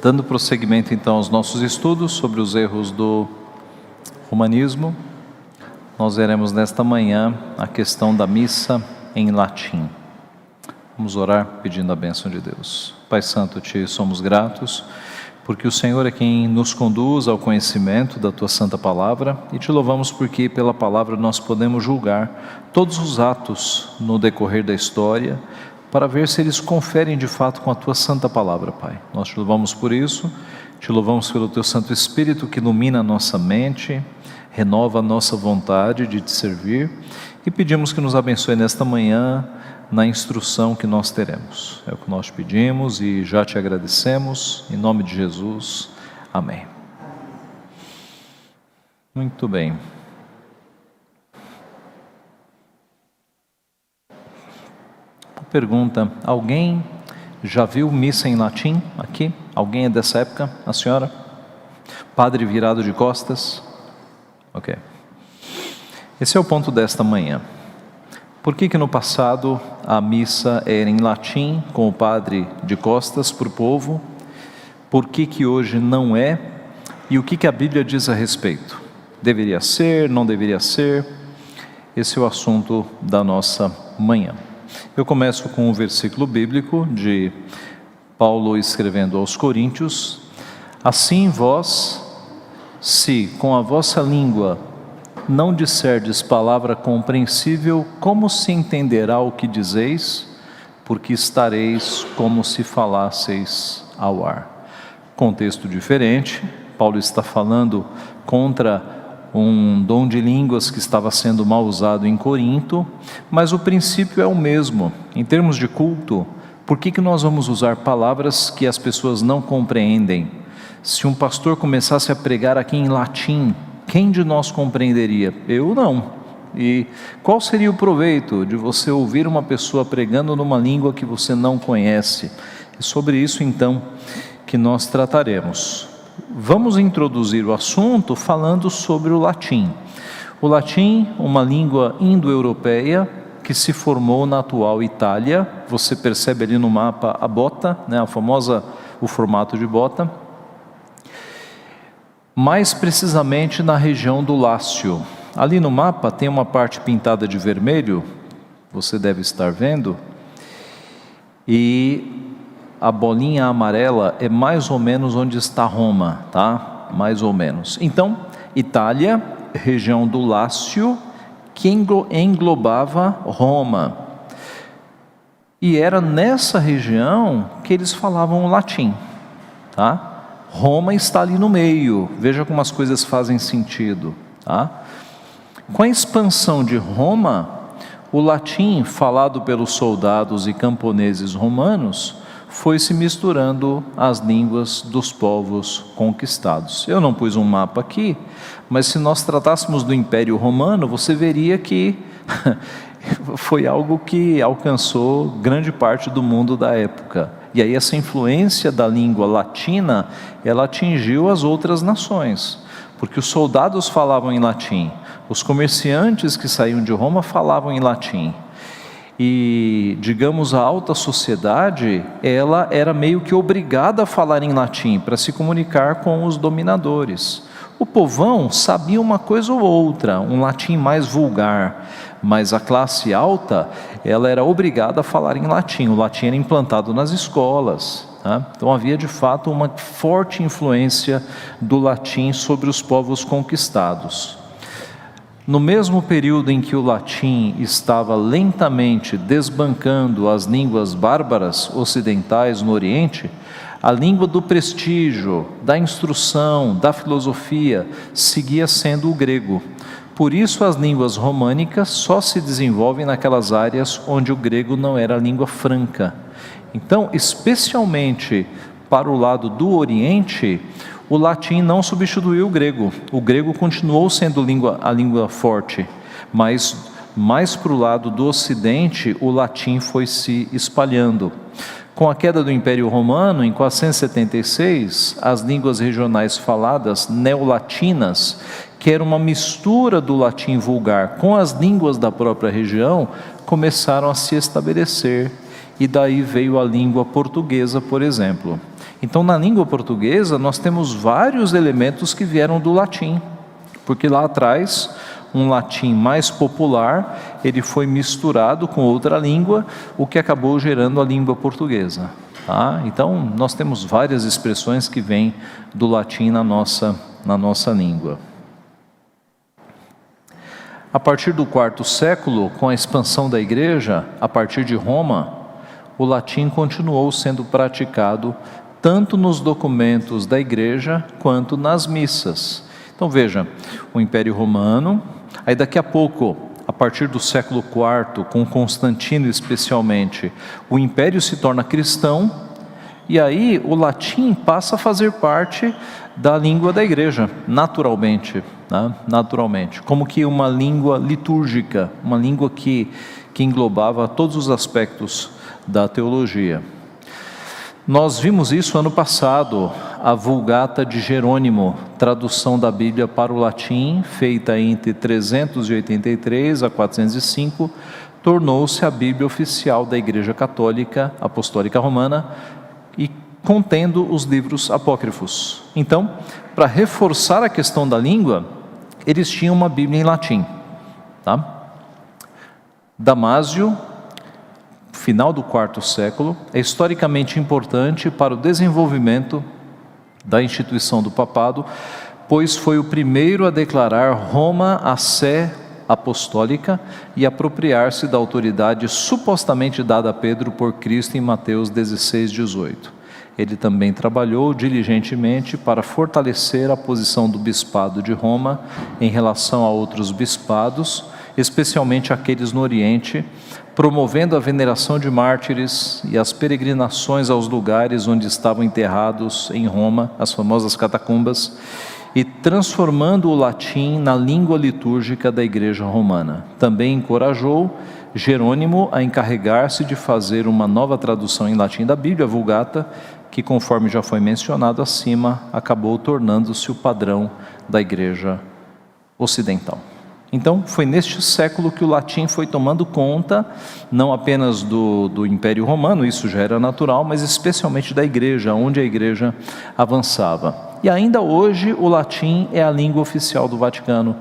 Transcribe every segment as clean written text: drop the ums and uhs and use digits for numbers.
Dando prosseguimento então aos nossos estudos sobre os erros do romanismo, nós veremos nesta manhã a questão da missa em latim. Vamos orar pedindo a bênção de Deus. Pai Santo, Te somos gratos, porque o Senhor é quem nos conduz ao conhecimento da Tua Santa Palavra, e Te louvamos porque pela Palavra nós podemos julgar todos os atos no decorrer da história, para ver se eles conferem de fato com a Tua Santa Palavra, Pai. Nós Te louvamos por isso, Te louvamos pelo Teu Santo Espírito que ilumina a nossa mente, renova a nossa vontade de Te servir, e pedimos que nos abençoe nesta manhã, na instrução que nós teremos. É o que nós pedimos e já Te agradecemos, em nome de Jesus, amém. Muito bem. Pergunta, alguém já viu missa em latim aqui? Alguém é dessa época? A senhora? Padre virado de costas? Ok. Esse é o ponto desta manhã. Por que no passado a missa era em latim, com o padre de costas para o povo? Por que hoje não é? E o que a Bíblia diz a respeito? Deveria ser, não deveria ser? Esse é o assunto da nossa manhã. Eu começo com um versículo bíblico de Paulo escrevendo aos Coríntios: assim vós, se com a vossa língua não disserdes palavra compreensível, como se entenderá o que dizeis? Porque estareis como se falasseis ao ar. Contexto diferente, Paulo está falando contra um dom de línguas que estava sendo mal usado em Corinto, mas o princípio é o mesmo. Em termos de culto, por que nós vamos usar palavras que as pessoas não compreendem? Se um pastor começasse a pregar aqui em latim, quem de nós compreenderia? Eu não. E qual seria o proveito de você ouvir uma pessoa pregando numa língua que você não conhece? É sobre isso então que nós trataremos. Vamos introduzir o assunto falando sobre o latim. O latim, uma língua indo-europeia que se formou na atual Itália. Você percebe ali no mapa a bota, né, o formato de bota. Mais precisamente na região do Lácio. Ali no mapa tem uma parte pintada de vermelho, você deve estar vendo, e a bolinha amarela é mais ou menos onde está Roma, tá? Mais ou menos. Então, Itália, região do Lácio, que englobava Roma. E era nessa região que eles falavam o latim, tá? Roma está ali no meio, veja como as coisas fazem sentido, tá? Com a expansão de Roma, o latim falado pelos soldados e camponeses romanos foi se misturando às línguas dos povos conquistados. Eu não pus um mapa aqui, mas se nós tratássemos do Império Romano, você veria que foi algo que alcançou grande parte do mundo da época. E aí essa influência da língua latina, ela atingiu as outras nações, porque os soldados falavam em latim, os comerciantes que saíam de Roma falavam em latim. E, digamos, a alta sociedade, ela era meio que obrigada a falar em latim para se comunicar com os dominadores. O povão sabia uma coisa ou outra, um latim mais vulgar, mas a classe alta, ela era obrigada a falar em latim. O latim era implantado nas escolas, tá? Então havia de fato uma forte influência do latim sobre os povos conquistados. No mesmo período em que o latim estava lentamente desbancando as línguas bárbaras ocidentais no Oriente, a língua do prestígio, da instrução, da filosofia, seguia sendo o grego. Por isso as línguas românicas só se desenvolvem naquelas áreas onde o grego não era a língua franca. Então, especialmente para o lado do Oriente, o latim não substituiu o grego continuou sendo a língua forte, mas mais para o lado do Ocidente o latim foi se espalhando. Com a queda do Império Romano, em 476, as línguas regionais faladas, neolatinas, que era uma mistura do latim vulgar com as línguas da própria região, começaram a se estabelecer, e daí veio a língua portuguesa, por exemplo. Então, na língua portuguesa, nós temos vários elementos que vieram do latim, porque lá atrás, um latim mais popular, ele foi misturado com outra língua, o que acabou gerando a língua portuguesa. Tá? Então, nós temos várias expressões que vêm do latim na nossa língua. A partir do quarto século, com a expansão da igreja, a partir de Roma, o latim continuou sendo praticado tanto nos documentos da igreja quanto nas missas. Então veja, o Império Romano, aí daqui a pouco, a partir do século IV, com Constantino especialmente, o Império se torna cristão, e aí o latim passa a fazer parte da língua da igreja, naturalmente, né? Naturalmente, como que uma língua litúrgica, uma língua que englobava todos os aspectos da teologia. Nós vimos isso ano passado, a Vulgata de Jerônimo, tradução da Bíblia para o latim, feita entre 383 a 405, tornou-se a Bíblia oficial da Igreja Católica Apostólica Romana e contendo os livros apócrifos. Então, para reforçar a questão da língua, eles tinham uma Bíblia em latim. Tá? Damásio, final do quarto século, é historicamente importante para o desenvolvimento da instituição do papado, pois foi o primeiro a declarar Roma a sé apostólica e apropriar-se da autoridade supostamente dada a Pedro por Cristo em Mateus 16:18. Ele também trabalhou diligentemente para fortalecer a posição do bispado de Roma em relação a outros bispados, especialmente aqueles no Oriente, promovendo a veneração de mártires e as peregrinações aos lugares onde estavam enterrados em Roma, as famosas catacumbas, e transformando o latim na língua litúrgica da Igreja Romana. Também encorajou Jerônimo a encarregar-se de fazer uma nova tradução em latim da Bíblia, a Vulgata, que, conforme já foi mencionado acima, acabou tornando-se o padrão da Igreja Ocidental. Então, foi neste século que o latim foi tomando conta, não apenas do Império Romano, isso já era natural, mas especialmente da igreja, onde a igreja avançava. E ainda hoje o latim é a língua oficial do Vaticano.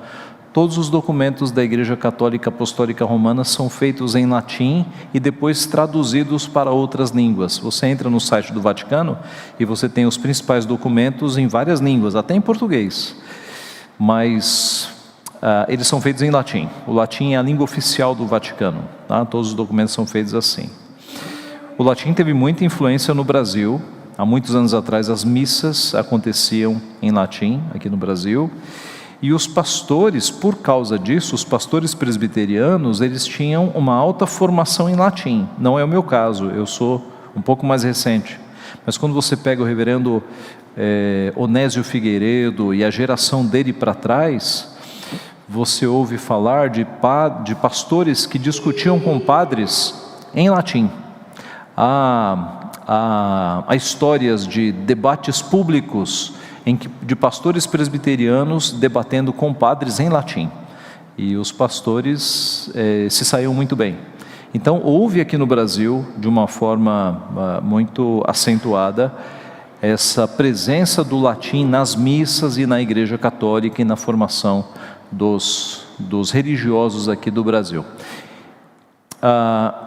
Todos os documentos da Igreja Católica Apostólica Romana são feitos em latim e depois traduzidos para outras línguas. Você entra no site do Vaticano e você tem os principais documentos em várias línguas, até em português, mas eles são feitos em latim. O latim é a língua oficial do Vaticano, tá? Todos os documentos são feitos assim. O latim teve muita influência no Brasil. Há muitos anos atrás as missas aconteciam em latim aqui no Brasil. E os pastores, por causa disso, os pastores presbiterianos, eles tinham uma alta formação em latim. Não é o meu caso, eu sou um pouco mais recente. Mas quando você pega o reverendo Onésio Figueiredo e a geração dele para trás, você ouve falar de pastores que discutiam com padres em latim. Há histórias de debates públicos de pastores presbiterianos debatendo com padres em latim, e os pastores se saíam muito bem. Então houve aqui no Brasil, de uma forma muito acentuada, essa presença do latim nas missas e na Igreja Católica e na formação dos religiosos aqui do Brasil.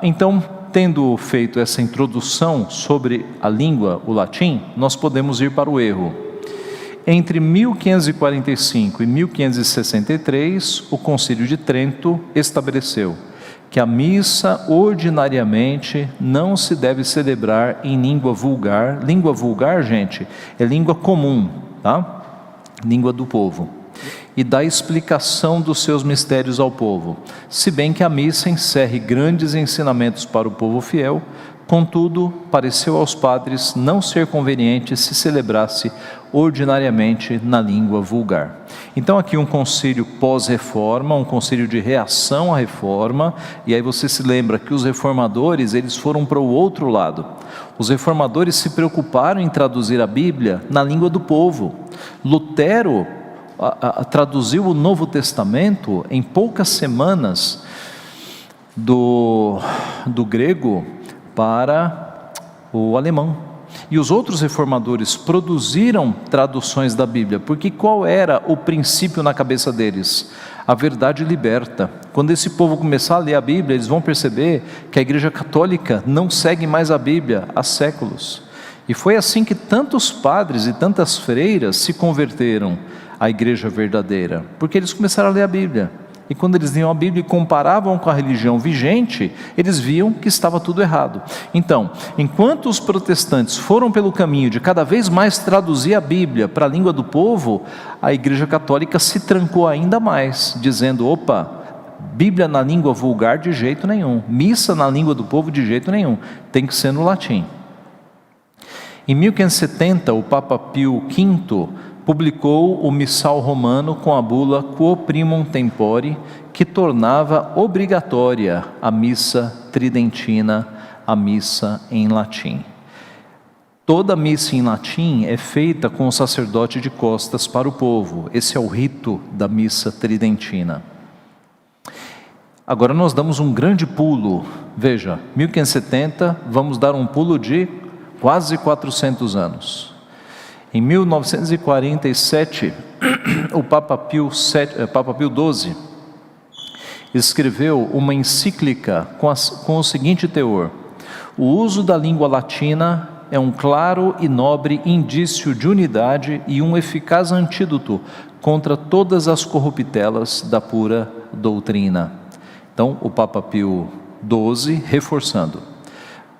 Então, tendo feito essa introdução sobre a língua, o latim, nós podemos ir para o erro. Entre 1545 e 1563, o Concílio de Trento estabeleceu que a missa ordinariamente não se deve celebrar em língua vulgar. Língua vulgar, gente, é língua comum, tá? Língua do povo. E dá explicação dos seus mistérios ao povo, se bem que a missa encerre grandes ensinamentos para o povo fiel. Contudo, pareceu aos padres não ser conveniente se celebrasse ordinariamente na língua vulgar. Então aqui um concílio pós-reforma, um concílio de reação à reforma, e aí você se lembra que os reformadores, eles foram para o outro lado. Os reformadores se preocuparam em traduzir a Bíblia na língua do povo. Lutero traduziu o Novo Testamento em poucas semanas do grego para o alemão. E os outros reformadores produziram traduções da Bíblia, porque qual era o princípio na cabeça deles? A verdade liberta. Quando esse povo começar a ler a Bíblia, eles vão perceber que a Igreja Católica não segue mais a Bíblia há séculos. E foi assim que tantos padres e tantas freiras se converteram à Igreja verdadeira, porque eles começaram a ler a Bíblia. E quando eles liam a Bíblia e comparavam com a religião vigente, eles viam que estava tudo errado. Então, enquanto os protestantes foram pelo caminho de cada vez mais traduzir a Bíblia para a língua do povo, a Igreja Católica se trancou ainda mais, dizendo: opa, Bíblia na língua vulgar de jeito nenhum, missa na língua do povo de jeito nenhum, tem que ser no latim. Em 1570, o Papa Pio V publicou o Missal Romano com a bula Quo Primum Tempore, que tornava obrigatória a missa tridentina, a missa em latim. Toda missa em latim é feita com o sacerdote de costas para o povo. Esse é o rito da missa tridentina. Agora nós damos um grande pulo. Veja, 1570, vamos dar um pulo de quase 400 anos. Em 1947, o Papa Pio XII escreveu uma encíclica com o seguinte teor: o uso da língua latina é um claro e nobre indício de unidade e um eficaz antídoto contra todas as corruptelas da pura doutrina. Então, o Papa Pio XII reforçando.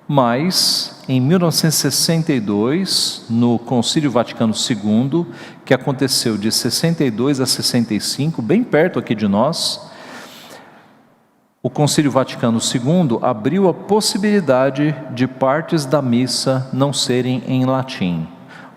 Mas, em 1962, no Concílio Vaticano II, que aconteceu de 62 a 65, bem perto aqui de nós, o Concílio Vaticano II abriu a possibilidade de partes da missa não serem em latim.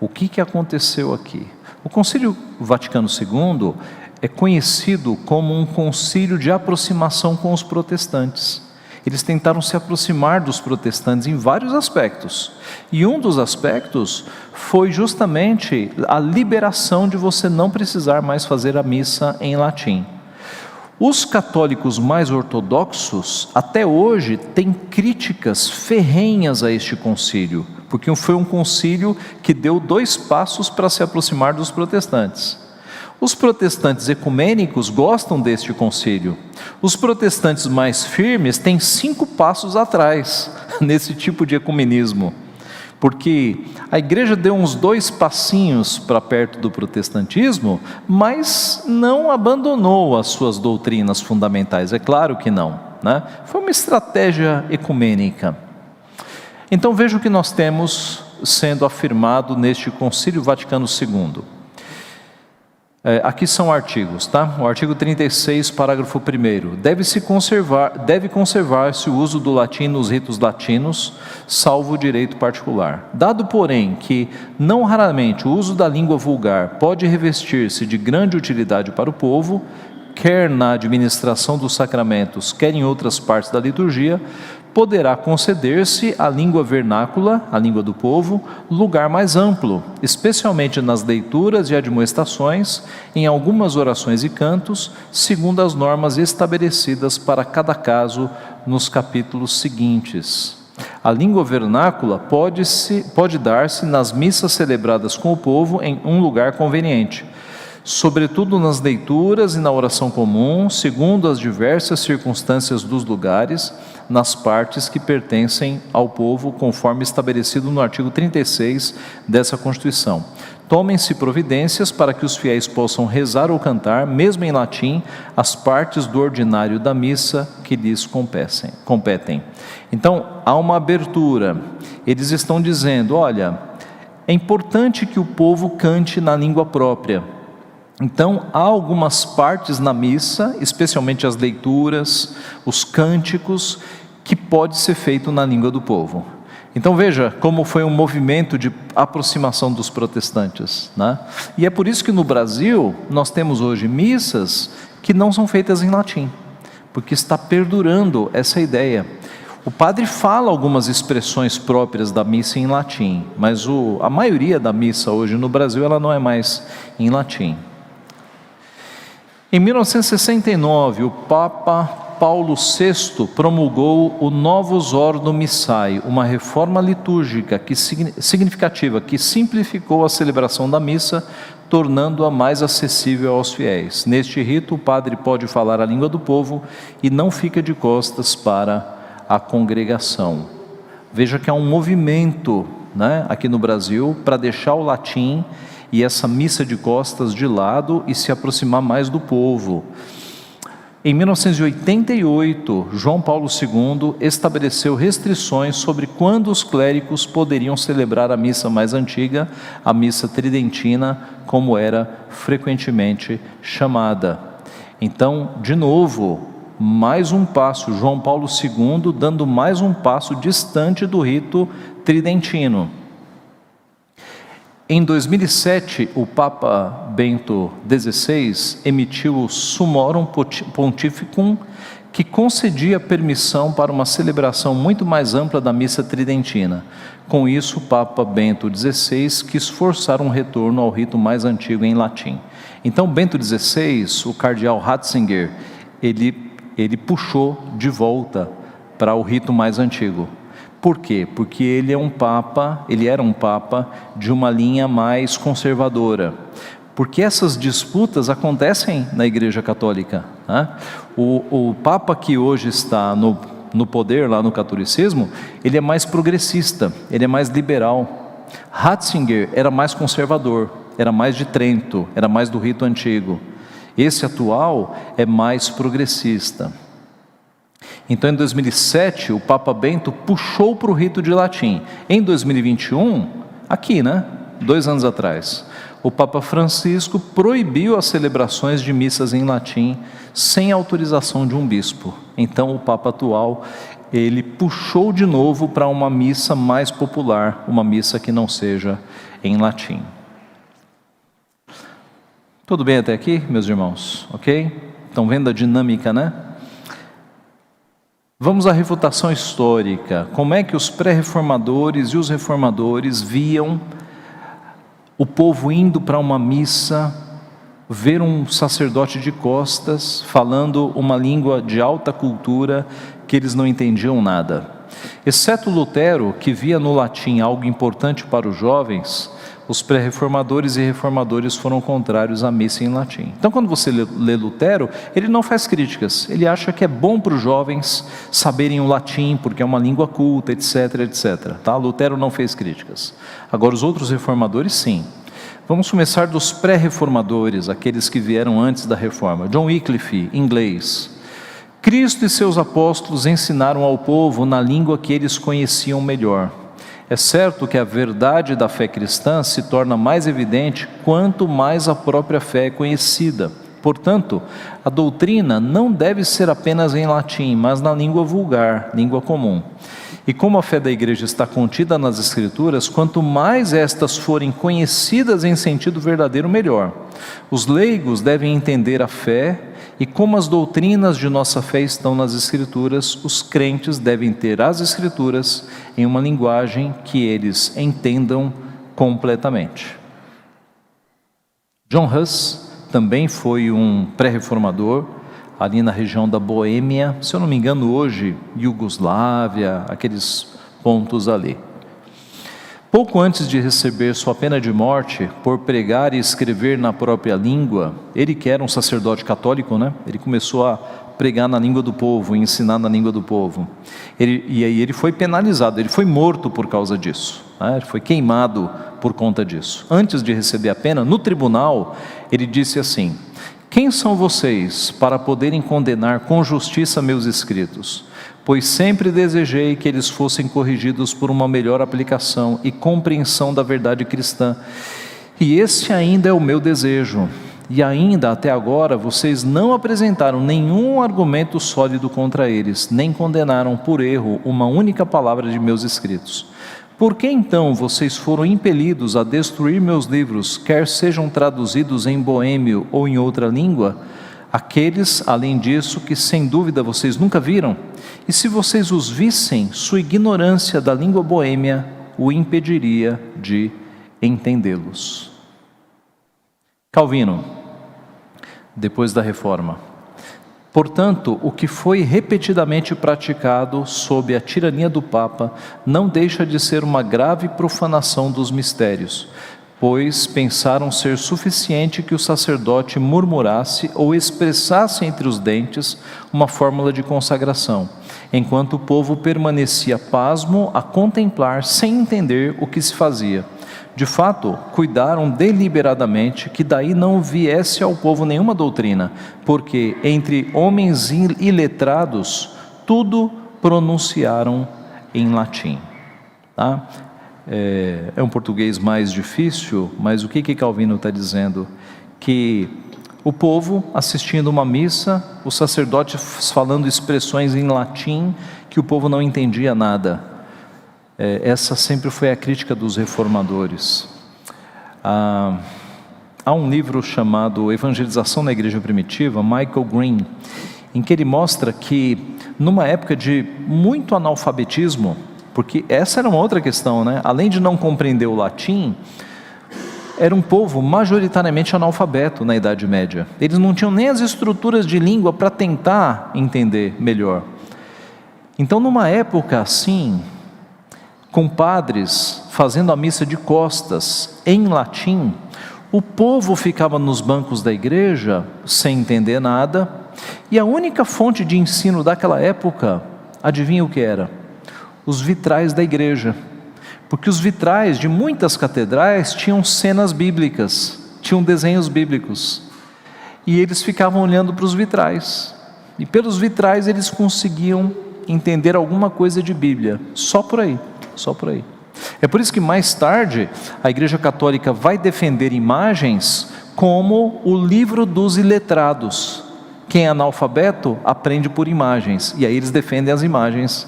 O que aconteceu aqui? O Concílio Vaticano II é conhecido como um concílio de aproximação com os protestantes. Eles tentaram se aproximar dos protestantes em vários aspectos. E um dos aspectos foi justamente a liberação de você não precisar mais fazer a missa em latim. Os católicos mais ortodoxos, até hoje, têm críticas ferrenhas a este concílio, porque foi um concílio que deu 2 passos para se aproximar dos protestantes. Os protestantes ecumênicos gostam deste concílio. Os protestantes mais firmes têm 5 passos atrás nesse tipo de ecumenismo, porque a igreja deu uns 2 passinhos para perto do protestantismo, mas não abandonou as suas doutrinas fundamentais, é claro que não, né? Foi uma estratégia ecumênica. Então veja o que nós temos sendo afirmado neste Concílio Vaticano II. Aqui são artigos, tá? O artigo 36, parágrafo 1º. Deve conservar-se o uso do latim nos ritos latinos, salvo o direito particular. Dado, porém, que não raramente o uso da língua vulgar pode revestir-se de grande utilidade para o povo, quer na administração dos sacramentos, quer em outras partes da liturgia, poderá conceder-se à língua vernácula, a língua do povo, lugar mais amplo, especialmente nas leituras e admoestações, em algumas orações e cantos, segundo as normas estabelecidas para cada caso nos capítulos seguintes. A língua vernácula pode dar-se nas missas celebradas com o povo em um lugar conveniente, sobretudo nas leituras e na oração comum, segundo as diversas circunstâncias dos lugares, nas partes que pertencem ao povo, conforme estabelecido no artigo 36 dessa Constituição. Tomem-se providências para que os fiéis possam rezar ou cantar, mesmo em latim, as partes do ordinário da missa que lhes competem. Então, há uma abertura. Eles estão dizendo, olha, é importante que o povo cante na língua própria. Então, há algumas partes na missa, especialmente as leituras, os cânticos, que pode ser feito na língua do povo. Então veja como foi um movimento de aproximação dos protestantes, né? E é por isso que no Brasil nós temos hoje missas que não são feitas em latim, porque está perdurando essa ideia. O padre fala algumas expressões próprias da missa em latim, mas a maioria da missa hoje no Brasil ela não é mais em latim. Em 1969, o Papa Paulo VI promulgou o Novus Ordo Missae, uma reforma litúrgica significativa que simplificou a celebração da missa, tornando-a mais acessível aos fiéis. Neste rito, o padre pode falar a língua do povo e não fica de costas para a congregação. Veja que há um movimento, né, aqui no Brasil para deixar o latim e essa missa de costas de lado e se aproximar mais do povo. Em 1988, João Paulo II estabeleceu restrições sobre quando os clérigos poderiam celebrar a missa mais antiga, a missa tridentina, como era frequentemente chamada. Então, de novo, mais um passo, João Paulo II dando mais um passo distante do rito tridentino. Em 2007, o Papa Bento XVI emitiu o Summorum Pontificum, que concedia permissão para uma celebração muito mais ampla da missa tridentina. Com isso, o Papa Bento XVI quis forçar um retorno ao rito mais antigo em latim. Então, Bento XVI, o cardeal Ratzinger, ele puxou de volta para o rito mais antigo. Por quê? Porque ele era um papa de uma linha mais conservadora. Porque essas disputas acontecem na Igreja Católica, né? O papa que hoje está no poder, lá no catolicismo, ele é mais progressista, ele é mais liberal. Ratzinger era mais conservador, era mais de Trento, era mais do rito antigo. Esse atual é mais progressista. Então, em 2007, o Papa Bento puxou para o rito de latim. Em 2021, aqui, 2 anos atrás, o Papa Francisco proibiu as celebrações de missas em latim sem autorização de um bispo. Então, o Papa atual, ele puxou de novo para uma missa mais popular, uma missa que não seja em latim. Tudo bem até aqui, meus irmãos? Ok? Estão vendo a dinâmica, né? Vamos à refutação histórica. Como é que os pré-reformadores e os reformadores viam o povo indo para uma missa, ver um sacerdote de costas, falando uma língua de alta cultura, que eles não entendiam nada. Exceto Lutero, que via no latim algo importante para os jovens, os pré-reformadores e reformadores foram contrários à missa em latim. Então, quando você lê Lutero, ele não faz críticas, ele acha que é bom para os jovens saberem o latim, porque é uma língua culta, etc, etc. Tá? Lutero não fez críticas. Agora, os outros reformadores, sim. Vamos começar dos pré-reformadores, aqueles que vieram antes da reforma. John Wycliffe, inglês. Cristo e seus apóstolos ensinaram ao povo na língua que eles conheciam melhor. É certo que a verdade da fé cristã se torna mais evidente quanto mais a própria fé é conhecida. Portanto, a doutrina não deve ser apenas em latim, mas na língua vulgar, língua comum. E como a fé da igreja está contida nas Escrituras, quanto mais estas forem conhecidas em sentido verdadeiro, melhor. Os leigos devem entender a fé, e como as doutrinas de nossa fé estão nas Escrituras, os crentes devem ter as Escrituras em uma linguagem que eles entendam completamente. John Huss também foi um pré-reformador, ali na região da Boêmia, se eu não me engano hoje, Iugoslávia, aqueles pontos ali. Pouco antes de receber sua pena de morte, por pregar e escrever na própria língua, ele que era um sacerdote católico, ele começou a pregar na língua do povo, ensinar na língua do povo. E aí ele foi penalizado, ele foi morto por causa disso, ele foi queimado por conta disso. Antes de receber a pena, no tribunal, ele disse assim: quem são vocês para poderem condenar com justiça meus escritos? Pois sempre desejei que eles fossem corrigidos por uma melhor aplicação e compreensão da verdade cristã. E esse ainda é o meu desejo. E ainda até agora vocês não apresentaram nenhum argumento sólido contra eles, nem condenaram por erro uma única palavra de meus escritos. Por que então vocês foram impelidos a destruir meus livros, quer sejam traduzidos em boêmio ou em outra língua? Aqueles, além disso, que sem dúvida vocês nunca viram, e se vocês os vissem, sua ignorância da língua boêmia o impediria de entendê-los. Calvino, depois da reforma, Portanto, o que foi repetidamente praticado sob a tirania do Papa não deixa de ser uma grave profanação dos mistérios, pois pensaram ser suficiente que o sacerdote murmurasse ou expressasse entre os dentes uma fórmula de consagração, enquanto o povo permanecia pasmo a contemplar sem entender o que se fazia. De fato, cuidaram deliberadamente que daí não viesse ao povo nenhuma doutrina, porque entre homens iletrados tudo pronunciaram em latim. Tá? É um português mais difícil, mas o que Calvino está dizendo? Que o povo assistindo uma missa, o sacerdote falando expressões em latim que o povo não entendia nada. Essa sempre foi a crítica dos reformadores. Há um livro chamado Evangelização na Igreja Primitiva, Michael Green, em que ele mostra que numa época de muito analfabetismo, porque essa era uma outra questão, né? Além de não compreender o latim, era um povo majoritariamente analfabeto na Idade Média. Eles não tinham nem as estruturas de língua para tentar entender melhor. Então, numa época assim, com padres fazendo a missa de costas em latim, o povo ficava nos bancos da igreja sem entender nada, e a única fonte de ensino daquela época, adivinha o que era? Os vitrais da igreja, porque os vitrais de muitas catedrais tinham cenas bíblicas, tinham desenhos bíblicos, e eles ficavam olhando para os vitrais, e pelos vitrais eles conseguiam entender alguma coisa de Bíblia, só por aí. É por isso que mais tarde a Igreja Católica vai defender imagens como o livro dos iletrados. Quem é analfabeto aprende por imagens, e aí eles defendem as imagens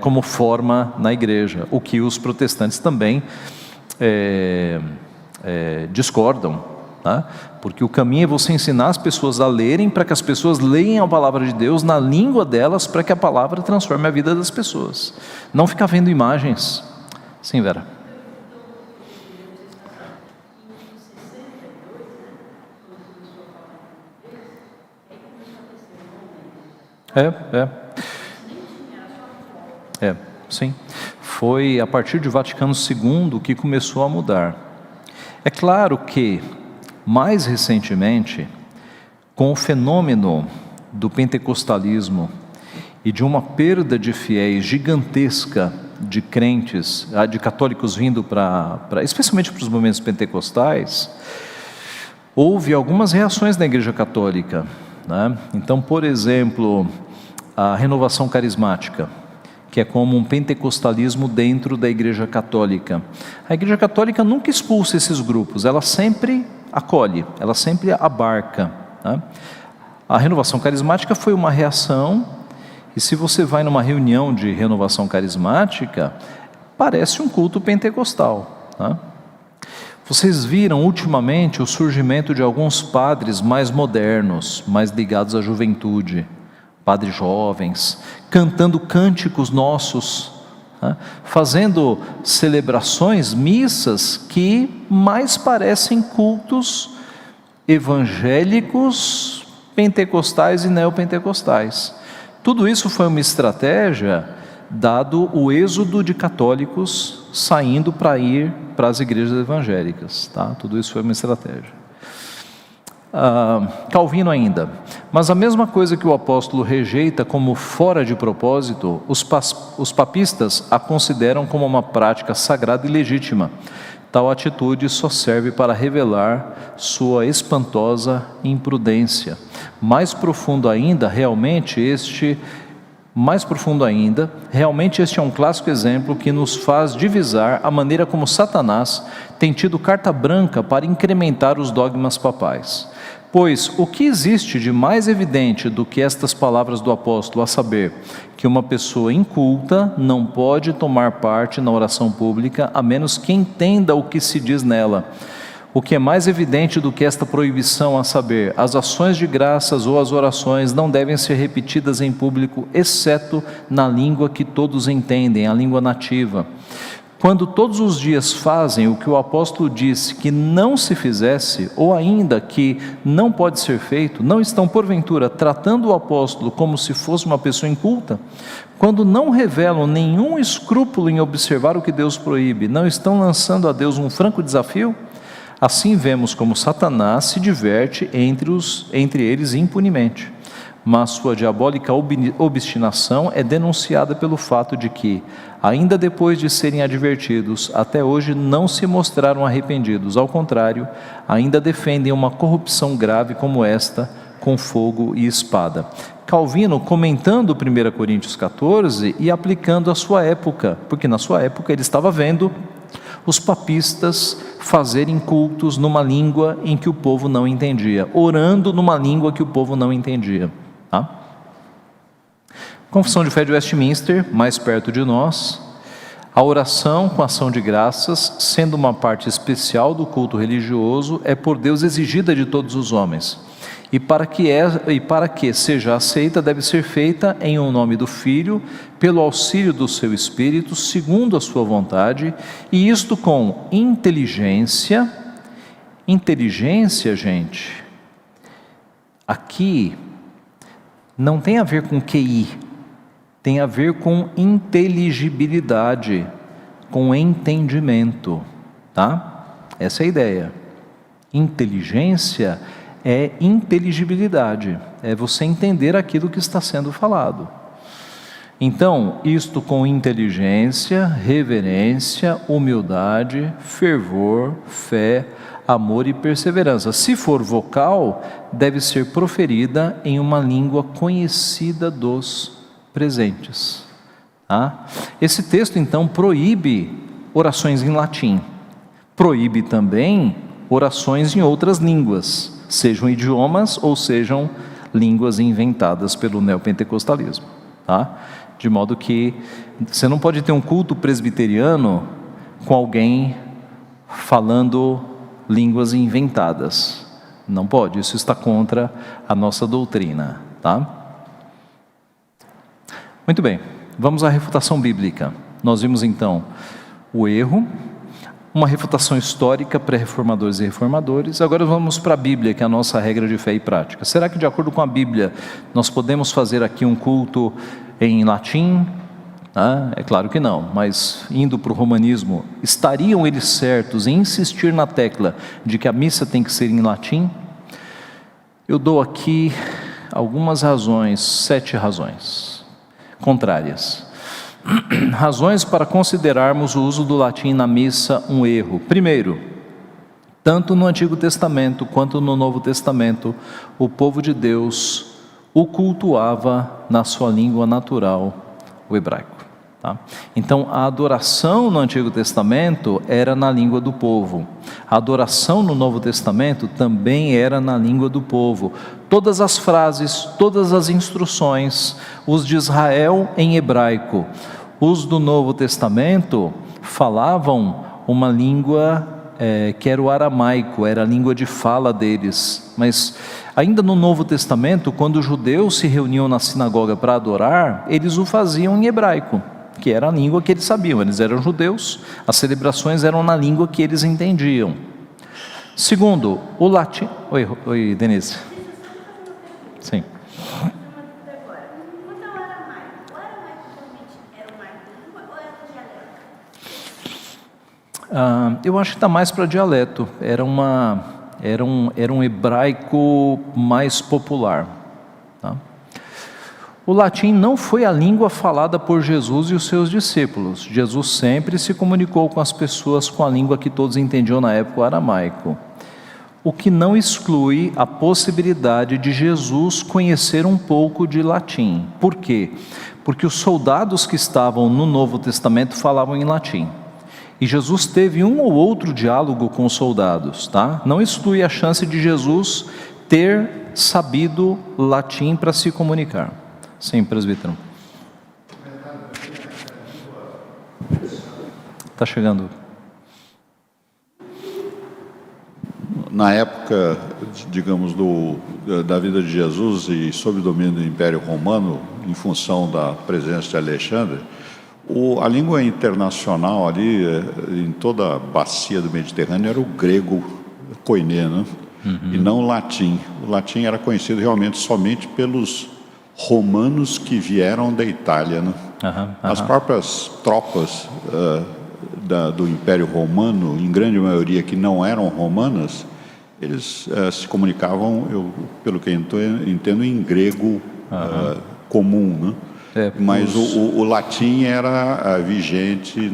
como forma na igreja, o que os protestantes também discordam, tá? Porque o caminho é você ensinar as pessoas a lerem, para que as pessoas leiam a palavra de Deus na língua delas, para que a palavra transforme a vida das pessoas, não ficar vendo imagens. Sim, Vera? Sim. Foi a partir de Vaticano II que começou a mudar. É claro que, mais recentemente, com o fenômeno do pentecostalismo e de uma perda de fiéis gigantesca de crentes, de católicos vindo especialmente para os movimentos pentecostais, houve algumas reações na Igreja Católica, né? Então, por exemplo, a renovação carismática, que é como um pentecostalismo dentro da Igreja Católica. A Igreja Católica nunca expulsa esses grupos, ela sempre acolhe, ela sempre abarca, né? A renovação carismática foi uma reação, e se você vai numa reunião de renovação carismática, parece um culto pentecostal, né? Vocês viram ultimamente o surgimento de alguns padres mais modernos, mais ligados à juventude, padres jovens, cantando cânticos nossos, né? Fazendo celebrações, missas que mais parecem cultos evangélicos, pentecostais e neopentecostais. Tudo isso foi uma estratégia, dado o êxodo de católicos saindo para ir para as igrejas evangélicas, tá? Tudo isso foi uma estratégia. Calvino ainda, mas a mesma coisa que o apóstolo rejeita como fora de propósito, os papistas a consideram como uma prática sagrada e legítima. Tal atitude só serve para revelar sua espantosa imprudência. Mais profundo ainda, realmente este é um clássico exemplo que nos faz divisar a maneira como Satanás tem tido carta branca para incrementar os dogmas papais. Pois o que existe de mais evidente do que estas palavras do apóstolo, a saber, que uma pessoa inculta não pode tomar parte na oração pública, a menos que entenda o que se diz nela. O que é mais evidente do que esta proibição, a saber, as ações de graças ou as orações não devem ser repetidas em público, exceto na língua que todos entendem, a língua nativa. quando todos os dias fazem o que o apóstolo disse que não se fizesse, ou ainda que não pode ser feito, não estão porventura tratando o apóstolo como se fosse uma pessoa inculta? Quando não revelam nenhum escrúpulo em observar o que Deus proíbe, não estão lançando a Deus um franco desafio? Assim vemos como Satanás se diverte entre eles impunemente, mas sua diabólica obstinação é denunciada pelo fato de que, ainda depois de serem advertidos, até hoje não se mostraram arrependidos. Ao contrário, ainda defendem uma corrupção grave como esta, com fogo e espada. Calvino comentando 1 Coríntios 14 e aplicando a sua época, porque na sua época ele estava vendo os papistas fazerem cultos numa língua em que o povo não entendia, orando numa língua que o povo não entendia. Tá? Confissão de Fé de Westminster, mais perto de nós. A oração com ação de graças, sendo uma parte especial do culto religioso, é por Deus exigida de todos os homens. E para que seja aceita, deve ser feita em o nome do Filho, pelo auxílio do seu Espírito, segundo a sua vontade, e isto com inteligência. Inteligência, gente, aqui não tem a ver com QI, tem a ver com inteligibilidade, com entendimento, tá? Essa é a ideia. Inteligência é inteligibilidade, é você entender aquilo que está sendo falado. Então, isto com inteligência, reverência, humildade, fervor, fé, amor e perseverança. Se for vocal, deve ser proferida em uma língua conhecida dos presentes. Tá? Esse texto, então, proíbe orações em latim, proíbe também orações em outras línguas, sejam idiomas ou sejam línguas inventadas pelo neopentecostalismo, tá? De modo que você não pode ter um culto presbiteriano com alguém falando línguas inventadas, não pode, isso está contra a nossa doutrina, tá? Muito bem, vamos à refutação bíblica. Nós vimos então o erro, uma refutação histórica, pré-reformadores e reformadores. Agora vamos para a Bíblia, que é a nossa regra de fé e prática. Será que de acordo com a Bíblia, nós podemos fazer aqui um culto em latim? É claro que não, mas indo para o romanismo, estariam eles certos em insistir na tecla de que a missa tem que ser em latim? Eu dou aqui algumas razões, 7 razões contrárias. Razões para considerarmos o uso do latim na missa um erro. Primeiro, tanto no Antigo Testamento quanto no Novo Testamento, o povo de Deus o cultuava na sua língua natural, o hebraico. Tá? Então, a adoração no Antigo Testamento era na língua do povo. A adoração no Novo Testamento também era na língua do povo. Todas as frases, todas as instruções, os de Israel em hebraico, os do Novo Testamento falavam uma língua que era o aramaico, era a língua de fala deles. Mas ainda no Novo Testamento, quando os judeus se reuniam na sinagoga para adorar, eles o faziam em hebraico, que era a língua que eles sabiam, eles eram judeus, as celebrações eram na língua que eles entendiam. Segundo, o latim... Oi, Denise. Sim. Eu acho que está mais para dialeto, era um hebraico mais popular. Tá? O latim não foi a língua falada por Jesus e os seus discípulos. Jesus sempre se comunicou com as pessoas com a língua que todos entendiam na época, o aramaico. O que não exclui a possibilidade de Jesus conhecer um pouco de latim. Por quê? Porque os soldados que estavam no Novo Testamento falavam em latim. E Jesus teve um ou outro diálogo com os soldados, tá? Não exclui a chance de Jesus ter sabido latim para se comunicar. Sim, presbítero. Está chegando. Na época, digamos, da vida de Jesus e sob o domínio do Império Romano, em função da presença de Alexandre, A língua internacional ali, em toda a bacia do Mediterrâneo, era o grego koiné, né? E não o latim. O latim era conhecido realmente somente pelos romanos que vieram da Itália, né? As próprias tropas do Império Romano, em grande maioria que não eram romanas, eles se comunicavam, pelo que eu entendo, em grego comum, né? Mas o latim era vigente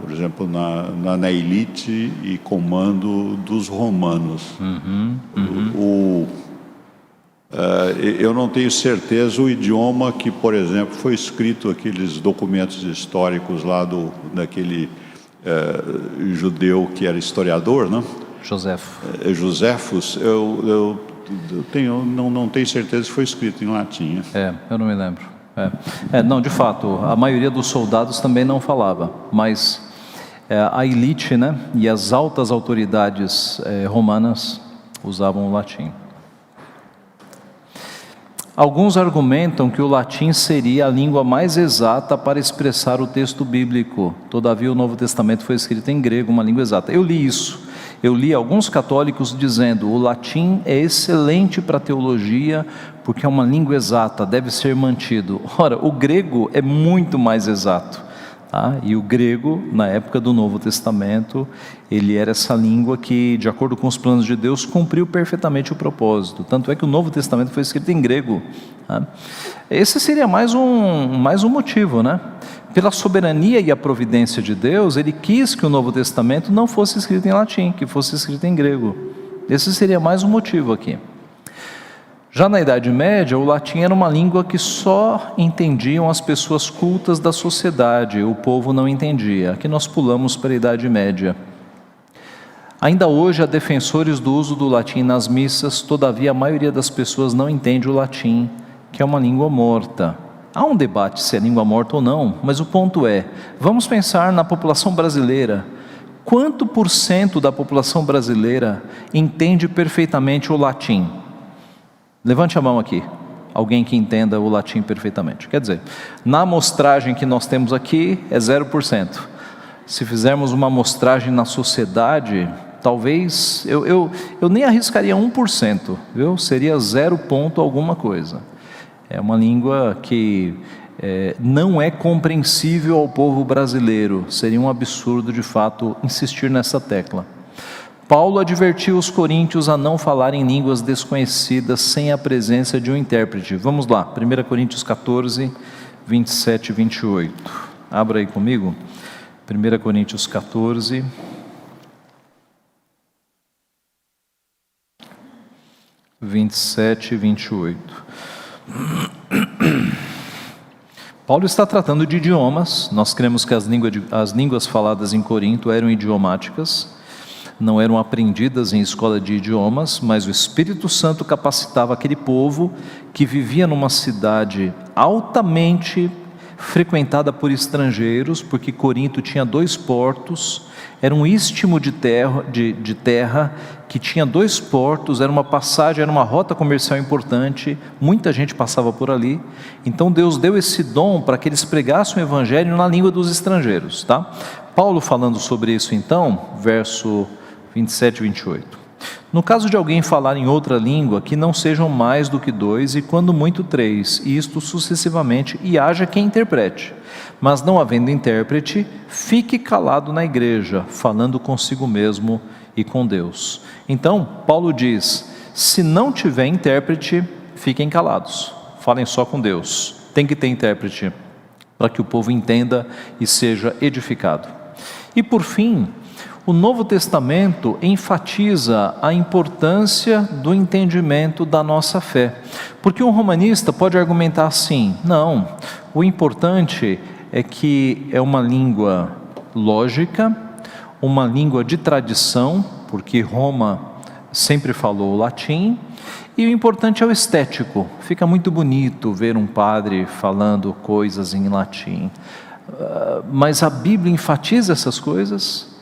por exemplo, na elite e comando dos romanos. Eu não tenho certeza o idioma que, por exemplo, foi escrito aqueles documentos históricos lá daquele judeu que era historiador, né? Joséfos. Eu não tenho certeza se foi escrito em latim. Eu não me lembro. Não, de fato, a maioria dos soldados também não falava, mas a elite, né, e as altas autoridades romanas usavam o latim. Alguns argumentam que o latim seria a língua mais exata para expressar o texto bíblico. Todavia, o Novo Testamento foi escrito em grego, uma língua exata. Eu li isso. Eu li alguns católicos dizendo: o latim é excelente para a teologia, porque é uma língua exata, deve ser mantido. Ora, o grego é muito mais exato, tá? E o grego, na época do Novo Testamento, ele era essa língua que, de acordo com os planos de Deus, cumpriu perfeitamente o propósito. Tanto é que o Novo Testamento foi escrito em grego, tá? Esse seria mais um motivo, né? Pela soberania e a providência de Deus, Ele quis que o Novo Testamento não fosse escrito em latim, que fosse escrito em grego. Esse seria mais um motivo aqui. Já na Idade Média, o latim era uma língua que só entendiam as pessoas cultas da sociedade, o povo não entendia. Aqui nós pulamos para a Idade Média. Ainda hoje há defensores do uso do latim nas missas, todavia a maioria das pessoas não entende o latim, que é uma língua morta. Há um debate se é língua morta ou não, mas o ponto é, vamos pensar na população brasileira. Quanto por cento da população brasileira entende perfeitamente o latim? Levante a mão aqui, alguém que entenda o latim perfeitamente. Quer dizer, na amostragem que nós temos aqui é 0%. Se fizermos uma amostragem na sociedade, talvez, eu nem arriscaria 1%, viu? Seria 0 ponto alguma coisa. É uma língua que não é compreensível ao povo brasileiro. Seria um absurdo, de fato, insistir nessa tecla. Paulo advertiu os coríntios a não falarem línguas desconhecidas sem a presença de um intérprete. Vamos lá, 1 Coríntios 14, 27 e 28. Abra aí comigo. 1 Coríntios 14, 27 e 28. Paulo está tratando de idiomas. Nós cremos que as línguas faladas em Corinto eram idiomáticas, não eram aprendidas em escola de idiomas, mas o Espírito Santo capacitava aquele povo que vivia numa cidade altamente frequentada por estrangeiros, porque Corinto tinha 2 portos, era um istmo de terra que tinha 2 portos, era uma passagem, era uma rota comercial importante, muita gente passava por ali. Então Deus deu esse dom para que eles pregassem o evangelho na língua dos estrangeiros, tá? Paulo falando sobre isso então, verso 27 e 28. No caso de alguém falar em outra língua, que não sejam mais do que 2, e quando muito 3, e isto sucessivamente, e haja quem interprete. Mas não havendo intérprete, fique calado na igreja, falando consigo mesmo e com Deus. Então, Paulo diz, se não tiver intérprete, fiquem calados, falem só com Deus. Tem que ter intérprete, para que o povo entenda e seja edificado. E por fim, o Novo Testamento enfatiza a importância do entendimento da nossa fé. Porque um romanista pode argumentar assim, não, o importante é que é uma língua lógica, uma língua de tradição, porque Roma sempre falou latim, e o importante é o estético. Fica muito bonito ver um padre falando coisas em latim. Mas a Bíblia enfatiza essas coisas?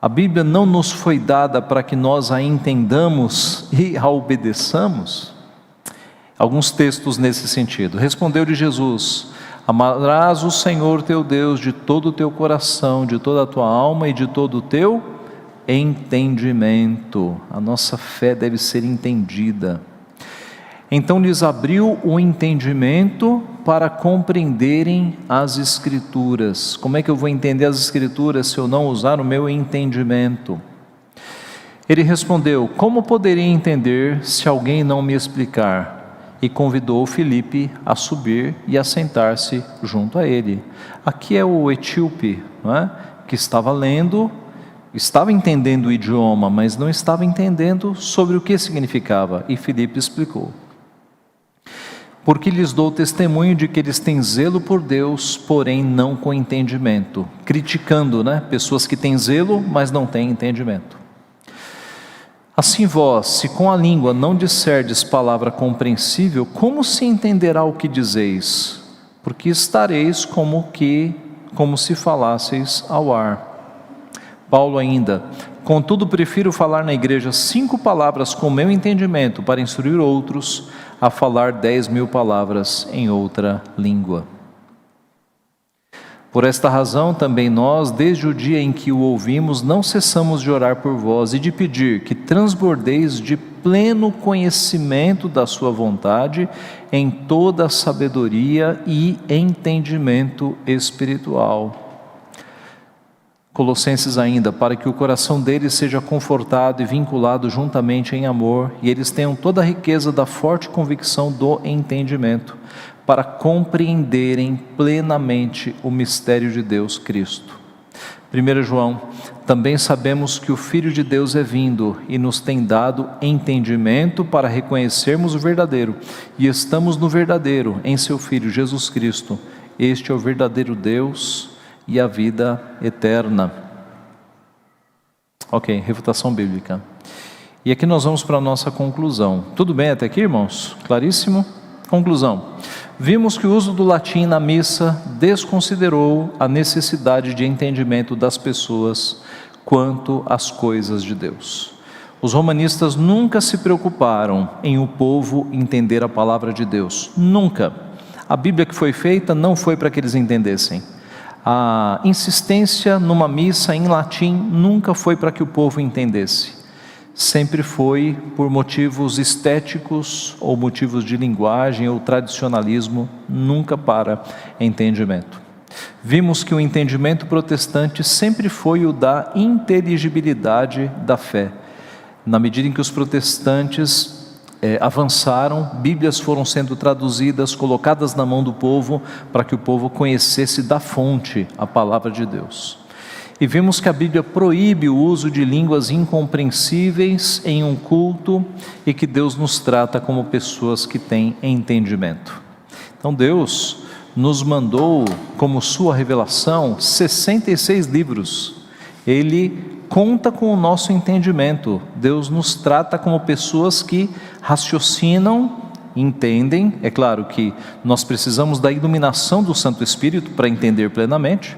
A Bíblia não nos foi dada para que nós a entendamos e a obedeçamos? Alguns textos nesse sentido. Respondeu-lhe Jesus, Amarás o Senhor teu Deus de todo o teu coração, de toda a tua alma e de todo o teu entendimento. A nossa fé deve ser entendida. Então lhes abriu o entendimento para compreenderem as Escrituras. Como é que eu vou entender as Escrituras se eu não usar o meu entendimento? Ele respondeu: como poderia entender se alguém não me explicar? E convidou Filipe a subir e a sentar-se junto a ele. Aqui é o etíope, não é? Que estava lendo, estava entendendo o idioma, mas não estava entendendo sobre o que significava. E Filipe explicou: porque lhes dou testemunho de que eles têm zelo por Deus, porém não com entendimento. Criticando, né? Pessoas que têm zelo, mas não têm entendimento. Assim vós, se com a língua não disserdes palavra compreensível, como se entenderá o que dizeis? Porque estareis como se falasseis ao ar. Paulo ainda: contudo prefiro falar na igreja 5 palavras com meu entendimento para instruir outros, a falar 10.000 palavras em outra língua. Por esta razão também nós, desde o dia em que o ouvimos, não cessamos de orar por vós e de pedir que transbordeis de pleno conhecimento da sua vontade em toda sabedoria e entendimento espiritual. Colossenses ainda: para que o coração deles seja confortado e vinculado juntamente em amor, e eles tenham toda a riqueza da forte convicção do entendimento, para compreenderem plenamente o mistério de Deus Cristo. 1 João: também sabemos que o Filho de Deus é vindo e nos tem dado entendimento para reconhecermos o verdadeiro, e estamos no verdadeiro, em seu Filho Jesus Cristo. Este é o verdadeiro Deus e a vida eterna. Ok, refutação bíblica. E aqui nós vamos para a nossa conclusão. Tudo bem até aqui, irmãos? Claríssimo? Conclusão: vimos que o uso do latim na missa desconsiderou a necessidade de entendimento das pessoas quanto às coisas de Deus. Os romanistas nunca se preocuparam em o povo entender a palavra de Deus. Nunca. A Bíblia que foi feita não foi para que eles entendessem. A insistência numa missa em latim nunca foi para que o povo entendesse. Sempre foi por motivos estéticos ou motivos de linguagem ou tradicionalismo, nunca para entendimento. Vimos que o entendimento protestante sempre foi o da inteligibilidade da fé. Na medida em que os protestantes avançaram, Bíblias foram sendo traduzidas, colocadas na mão do povo, para que o povo conhecesse da fonte a palavra de Deus. E vimos que a Bíblia proíbe o uso de línguas incompreensíveis em um culto, e que Deus nos trata como pessoas que têm entendimento. Então Deus nos mandou como sua revelação 66 livros. Ele conta com o nosso entendimento. Deus nos trata como pessoas que raciocinam, entendem. É claro que nós precisamos da iluminação do Santo Espírito para entender plenamente,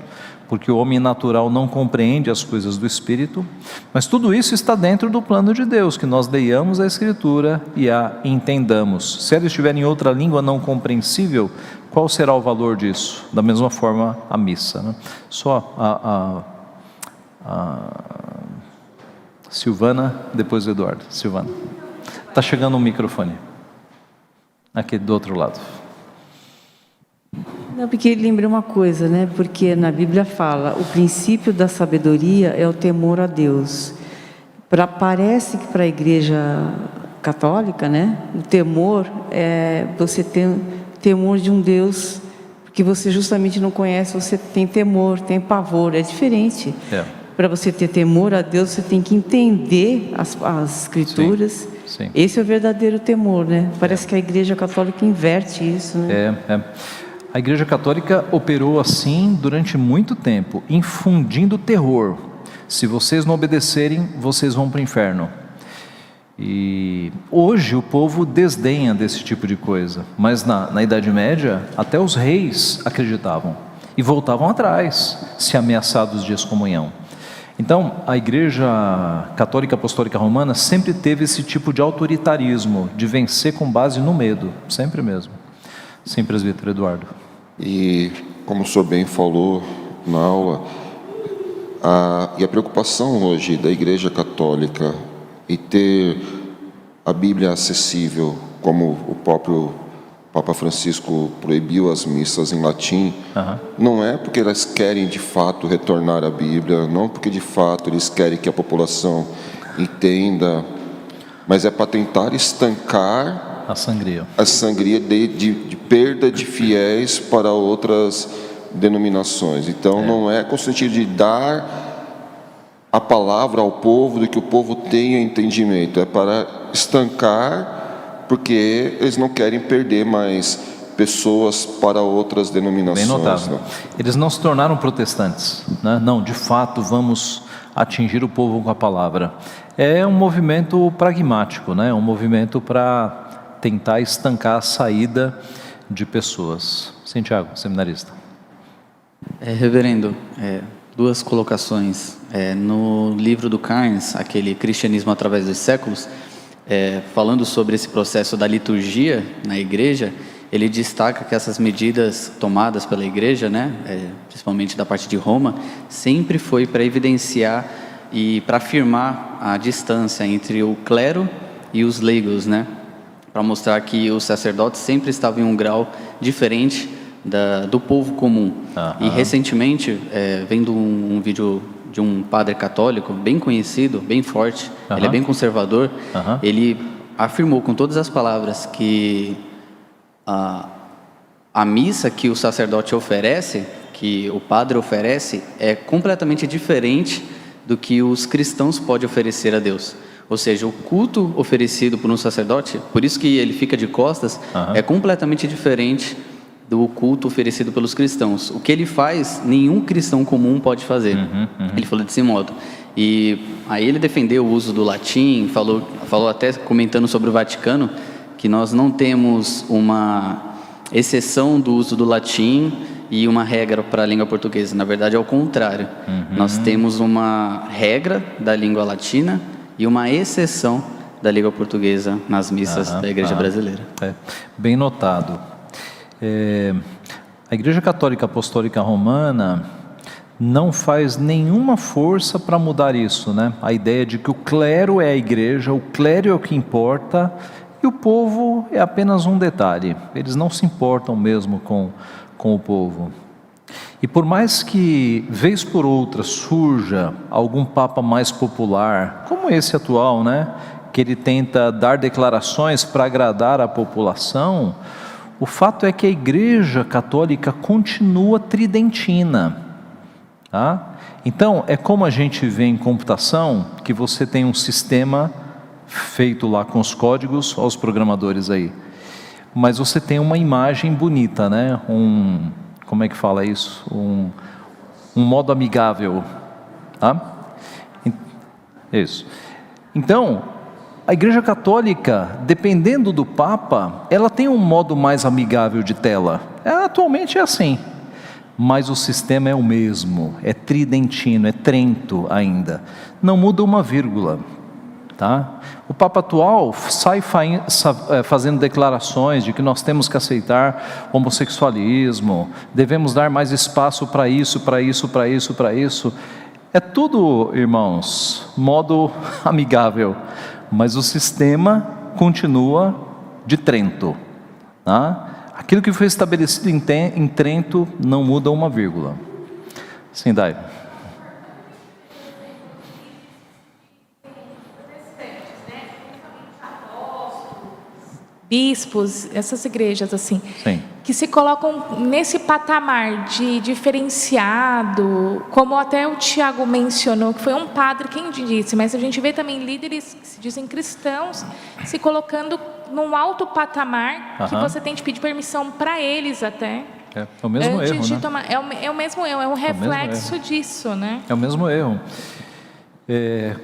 porque o homem natural não compreende as coisas do Espírito, mas tudo isso está dentro do plano de Deus, que nós leiamos a Escritura e a entendamos. Se ela estiver em outra língua não compreensível, qual será o valor disso? Da mesma forma a missa, né? Só a Silvana, depois o Eduardo. Silvana, está chegando um microfone aqui do outro lado. Não, porque lembrei uma coisa, né? Porque na Bíblia fala: o princípio da sabedoria é o temor a Deus. Parece que para a Igreja Católica, né, o temor é você ter temor de um Deus que você justamente não conhece. Você tem temor, tem pavor, é diferente. Para você ter temor a Deus, você tem que entender as Escrituras. Sim, sim. Esse é o verdadeiro temor, né? Parece que a Igreja Católica inverte isso, né? A Igreja Católica operou assim durante muito tempo, infundindo terror. Se vocês não obedecerem, vocês vão para o inferno. E hoje o povo desdenha desse tipo de coisa, mas na Idade Média até os reis acreditavam e voltavam atrás, se ameaçados de excomunhão. Então a Igreja Católica Apostólica Romana sempre teve esse tipo de autoritarismo, de vencer com base no medo, sempre mesmo. Sim, presbítero Eduardo. E como o senhor bem falou na aula, a preocupação hoje da Igreja Católica em ter a Bíblia acessível, como o próprio Papa Francisco proibiu as missas em latim, não é porque elas querem de fato retornar à Bíblia, não porque de fato eles querem que a população entenda, mas é para tentar estancar a sangria de perda de fiéis para outras denominações. Então não é com o sentido de dar a palavra ao povo, de que o povo tenha entendimento, é para estancar, porque eles não querem perder mais pessoas para outras denominações. Bem notável. Eles não se tornaram protestantes, né? Não, de fato vamos atingir o povo com a palavra. É um movimento pragmático, né? Um movimento para tentar estancar a saída de pessoas. Sim, Tiago, seminarista. Reverendo, duas colocações. No livro do Carnes, aquele Cristianismo através dos séculos, falando sobre esse processo da liturgia na igreja, ele destaca que essas medidas tomadas pela igreja, né, principalmente da parte de Roma, sempre foi para evidenciar e para afirmar a distância entre o clero e os leigos, né, para mostrar que os sacerdotes sempre estavam em um grau diferente do povo comum. E recentemente, vendo um vídeo de um padre católico bem conhecido, bem forte, ele é bem conservador, ele afirmou com todas as palavras que a missa que o sacerdote oferece, que o padre oferece, é completamente diferente do que os cristãos podem oferecer a Deus. Ou seja, o culto oferecido por um sacerdote, por isso que ele fica de costas, é completamente diferente do culto oferecido pelos cristãos. O que ele faz, nenhum cristão comum pode fazer. Ele falou desse modo. E aí ele defendeu o uso do latim, falou até comentando sobre o Vaticano, que nós não temos uma exceção do uso do latim e uma regra para a língua portuguesa. Na verdade, é o contrário. Nós temos uma regra da língua latina e uma exceção da língua portuguesa nas missas da Igreja Brasileira. Bem notado. A Igreja Católica Apostólica Romana não faz nenhuma força para mudar isso, né? A ideia de que o clero é a igreja, o clero é o que importa e o povo é apenas um detalhe. Eles não se importam mesmo com o povo. E por mais que, vez por outra, surja algum papa mais popular, como esse atual, né? Que ele tenta dar declarações para agradar a população, o fato é que a Igreja Católica continua tridentina, tá? Então, é como a gente vê em computação, que você tem um sistema feito lá com os códigos, olha os programadores aí, mas você tem uma imagem bonita, né? Como é que fala isso? Um modo amigável, tá? Isso. Então, a Igreja Católica, dependendo do Papa, ela tem um modo mais amigável de tela. Atualmente é assim, mas o sistema é o mesmo, é tridentino, é Trento ainda. Não muda uma vírgula, tá? O Papa atual sai fazendo declarações de que nós temos que aceitar o homossexualismo, devemos dar mais espaço para isso, para isso, para isso, para isso. É tudo, irmãos, modo amigável. Mas o sistema continua de Trento, tá? Aquilo que foi estabelecido em Trento não muda uma vírgula. Sim, Dai. Bispos, essas igrejas assim, Sim, que se colocam nesse patamar de diferenciado, como até o Tiago mencionou, que foi um padre quem disse, mas a gente vê também líderes que se dizem cristãos se colocando num alto patamar, que você tem que pedir permissão para eles até. É o mesmo antes erro, de né? tomar, é o mesmo erro, é um reflexo disso, né? É o mesmo erro.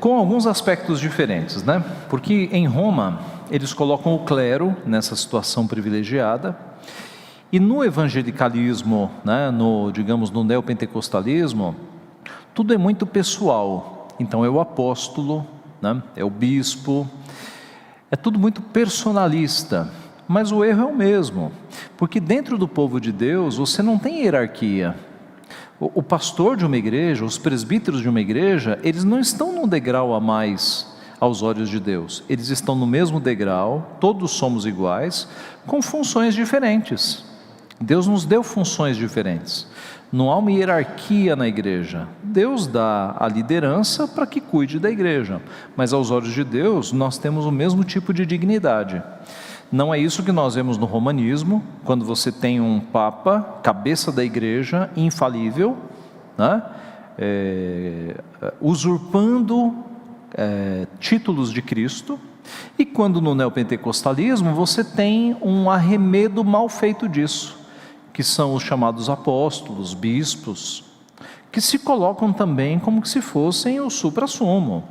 Com alguns aspectos diferentes, né? Porque em Roma eles colocam o clero nessa situação privilegiada, e no evangelicalismo, né, digamos no neopentecostalismo, tudo é muito pessoal. Então é o apóstolo, né, é o bispo, é tudo muito personalista. mas o erro é o mesmo, porque dentro do povo de Deus você não tem hierarquia. O pastor de uma igreja, os presbíteros de uma igreja, eles não estão num degrau a mais aos olhos de Deus, eles estão no mesmo degrau, todos somos iguais, com funções diferentes. Deus nos deu funções diferentes, não há uma hierarquia na igreja. Deus dá a liderança para que cuide da igreja, mas aos olhos de Deus nós temos o mesmo tipo de dignidade. Não é isso que nós vemos no romanismo, quando você tem um papa, cabeça da igreja, infalível, né? Usurpando títulos de Cristo, e quando no neopentecostalismo você tem um arremedo mal feito disso, que são os chamados apóstolos, bispos, que se colocam também como se fossem o suprassumo.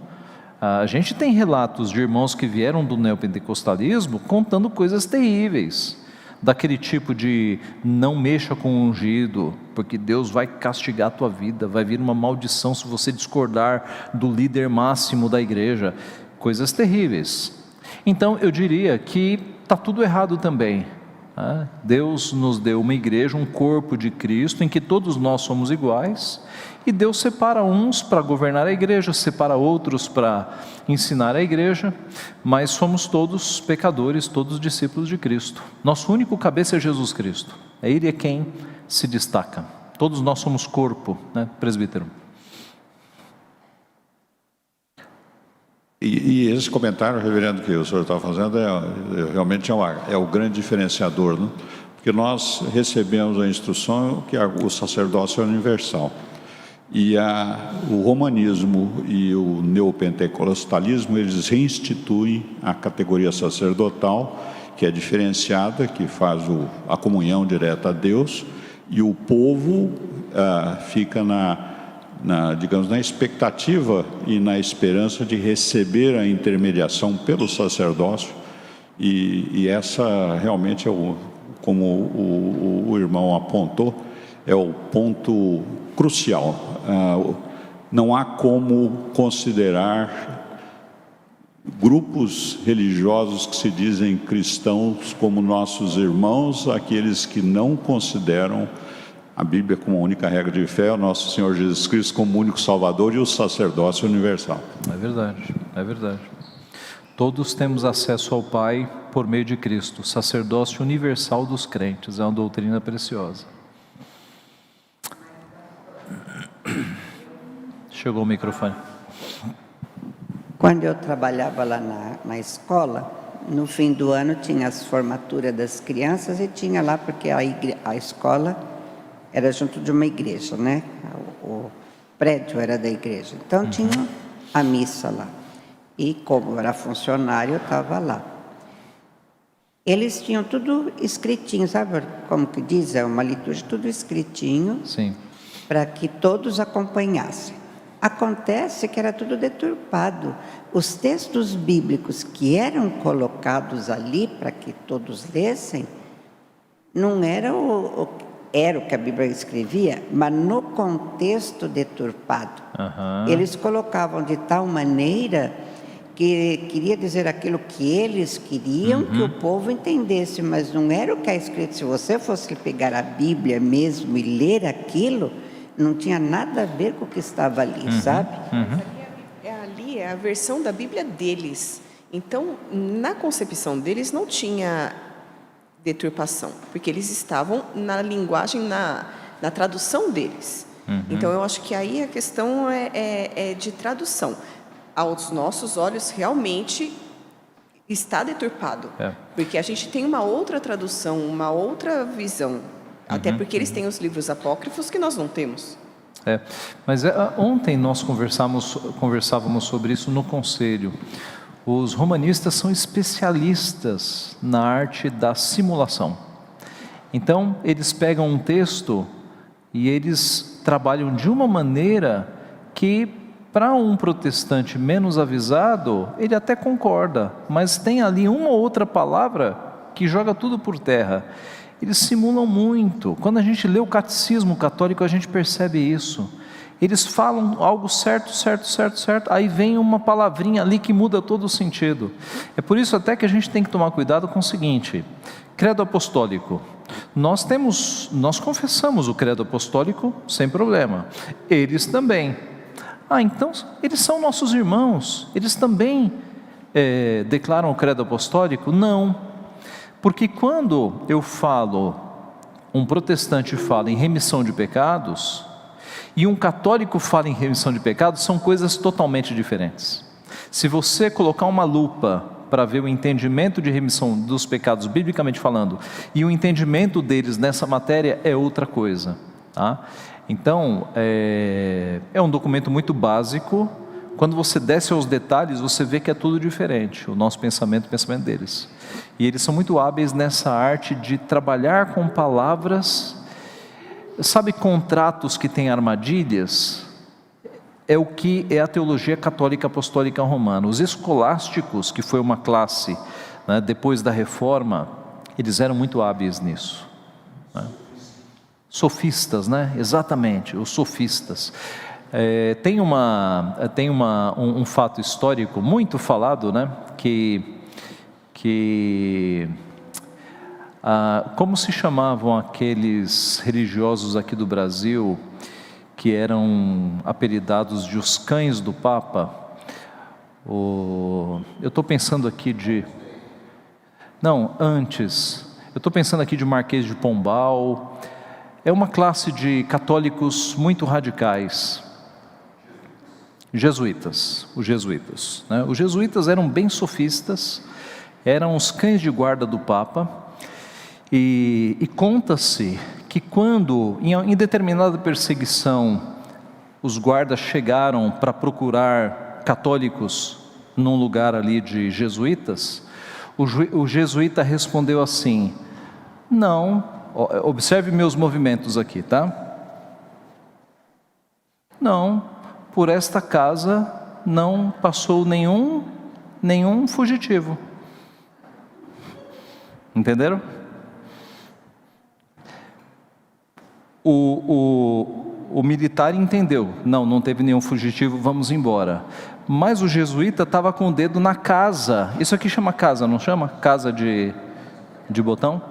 A gente tem relatos de irmãos que vieram do neopentecostalismo contando coisas terríveis, daquele tipo de não mexa com o ungido, porque Deus vai castigar a tua vida, vai vir uma maldição se você discordar do líder máximo da igreja, coisas terríveis. Então eu diria que está tudo errado também. Deus nos deu uma igreja, um corpo de Cristo, em que todos nós somos iguais, e Deus separa uns para governar a igreja, separa outros para ensinar a igreja, mas somos todos pecadores, todos discípulos de Cristo. Nosso único cabeça é Jesus Cristo, Ele é quem se destaca. Todos nós somos corpo, né, presbítero? E esse comentário, reverendo, que o senhor está fazendo, realmente é o grande diferenciador, né? Porque nós recebemos a instrução que o sacerdócio é universal. E o romanismo e o neopentecostalismo, eles reinstituem a categoria sacerdotal, que é diferenciada, que faz a comunhão direta a Deus, e o povo fica digamos, na expectativa e na esperança de receber a intermediação pelo sacerdócio, e essa realmente como o irmão apontou, é o ponto crucial. Não há como considerar grupos religiosos que se dizem cristãos como nossos irmãos, aqueles que não consideram a Bíblia como a única regra de fé, o nosso Senhor Jesus Cristo como único Salvador e o sacerdócio universal. É verdade, é verdade. Todos temos acesso ao Pai por meio de Cristo, sacerdócio universal dos crentes, é uma doutrina preciosa. Chegou o microfone. Quando eu trabalhava lá na escola, no fim do ano tinha as formaturas das crianças e tinha lá, porque a escola era junto de uma igreja, né? O prédio era da igreja. Então tinha a missa lá. E como eu era funcionário, eu estava lá. Eles tinham tudo escritinho, sabe como que diz? É uma liturgia, tudo escritinho. Sim. Para que todos acompanhassem. Acontece que era tudo deturpado. Os textos bíblicos que eram colocados ali para que todos lessem, não era era o que a Bíblia escrevia, mas no contexto deturpado. Eles colocavam de tal maneira que queria dizer aquilo que eles queriam que o povo entendesse, mas não era o que é escrito. Se você fosse pegar a Bíblia mesmo e ler aquilo, não tinha nada a ver com o que estava ali, sabe? Ali é a versão da Bíblia deles. Então, na concepção deles não tinha deturpação, porque eles estavam na linguagem, na tradução deles. Então, eu acho que aí a questão é de tradução. Aos nossos olhos, realmente está deturpado, porque a gente tem uma outra tradução, uma outra visão, até porque eles têm os livros apócrifos que nós não temos. Mas ontem nós conversávamos sobre isso no conselho. Os romanistas são especialistas na arte da simulação. Então, eles pegam um texto e eles trabalham de uma maneira que, para um protestante menos avisado, ele até concorda, mas tem ali uma ou outra palavra que joga tudo por terra. Eles simulam muito. Quando a gente lê o catecismo católico, a gente percebe isso. Eles falam algo certo, aí vem uma palavrinha ali que muda todo o sentido. É por isso até que a gente tem que tomar cuidado com o seguinte: credo apostólico. Nós confessamos o credo apostólico sem problema. Eles também. Então eles são nossos irmãos. Eles também declaram o credo apostólico? Não. Porque quando eu falo, um protestante fala em remissão de pecados, e um católico fala em remissão de pecados, são coisas totalmente diferentes. Se você colocar uma lupa para ver o entendimento de remissão dos pecados, biblicamente falando, e o entendimento deles nessa matéria é outra coisa, tá? Então, é um documento muito básico. Quando você desce aos detalhes, você vê que é tudo diferente, o nosso pensamento e o pensamento deles. E eles são muito hábeis nessa arte de trabalhar com palavras. Sabe, contratos que têm armadilhas? É o que é a teologia católica apostólica romana. Os escolásticos, que foi uma classe, né, depois da reforma, eles eram muito hábeis nisso, né? Sofistas, né? Exatamente, os sofistas. Tem um fato histórico muito falado, né? Como se chamavam aqueles religiosos aqui do Brasil que eram apelidados de os cães do Papa? Eu estou pensando aqui eu estou pensando aqui de Marquês de Pombal. É uma classe de católicos muito radicais. Os jesuítas, né? Os jesuítas eram bem sofistas, eram os cães de guarda do Papa, e conta-se que quando, em determinada perseguição, os guardas chegaram para procurar católicos num lugar ali de jesuítas, o jesuíta respondeu assim: não, observe meus movimentos aqui, tá? Não, por esta casa não passou nenhum fugitivo. Entenderam? O militar entendeu: não teve nenhum fugitivo, vamos embora. Mas o jesuíta estava com o dedo na casa. Isso aqui chama casa, não chama? Casa de botão.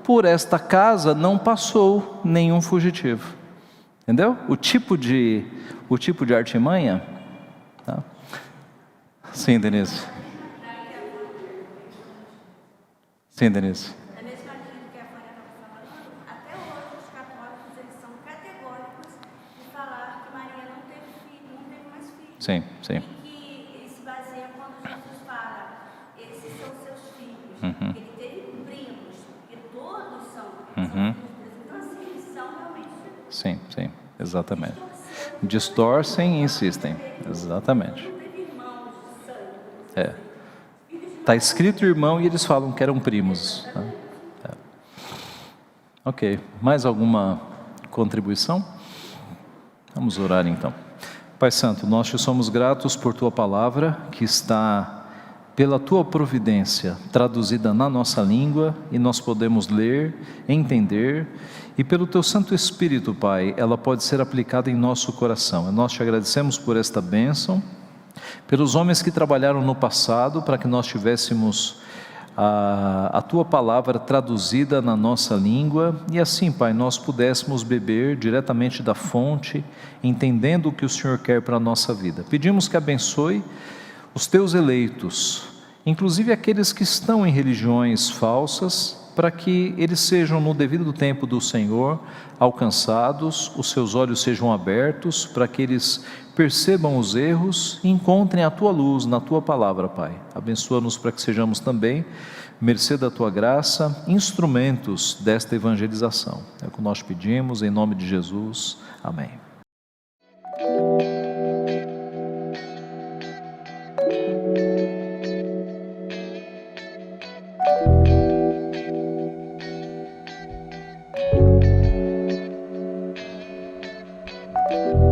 Por esta casa não passou nenhum fugitivo. Entendeu? O tipo de artimanha, tá? Sim, Denise. Sim, Denise. Da mesma linha que a Fánia estava falando, até hoje os católicos eles são categóricos de falar que Maria não teve filho, não teve mais filho. Sim, sim. E que eles se baseiam quando Jesus fala, esses são seus filhos. Ele teve primos, porque todos são filhos deles. Então assim, eles são realmente filhos. Sim, exatamente. Distorcem e insistem. Exatamente. Não teve irmãos de sangue. Está escrito irmão e eles falam que eram primos. Ok, mais alguma contribuição? Vamos orar então. Pai Santo, nós te somos gratos por Tua palavra, que está, pela Tua providência, traduzida na nossa língua, e nós podemos ler, entender, e pelo Teu Santo Espírito, Pai, ela pode ser aplicada em nosso coração. E nós te agradecemos por esta bênção, pelos homens que trabalharam no passado para que nós tivéssemos a Tua palavra traduzida na nossa língua, e assim, Pai, nós pudéssemos beber diretamente da fonte, entendendo o que o Senhor quer para a nossa vida. Pedimos que abençoe os Teus eleitos, inclusive aqueles que estão em religiões falsas, para que eles sejam no devido tempo do Senhor alcançados, os seus olhos sejam abertos, para que eles percebam os erros e encontrem a Tua luz na Tua palavra, Pai. Abençoa-nos para que sejamos também, mercê da Tua graça, instrumentos desta evangelização. É o que nós pedimos, em nome de Jesus. Amém. Thank you.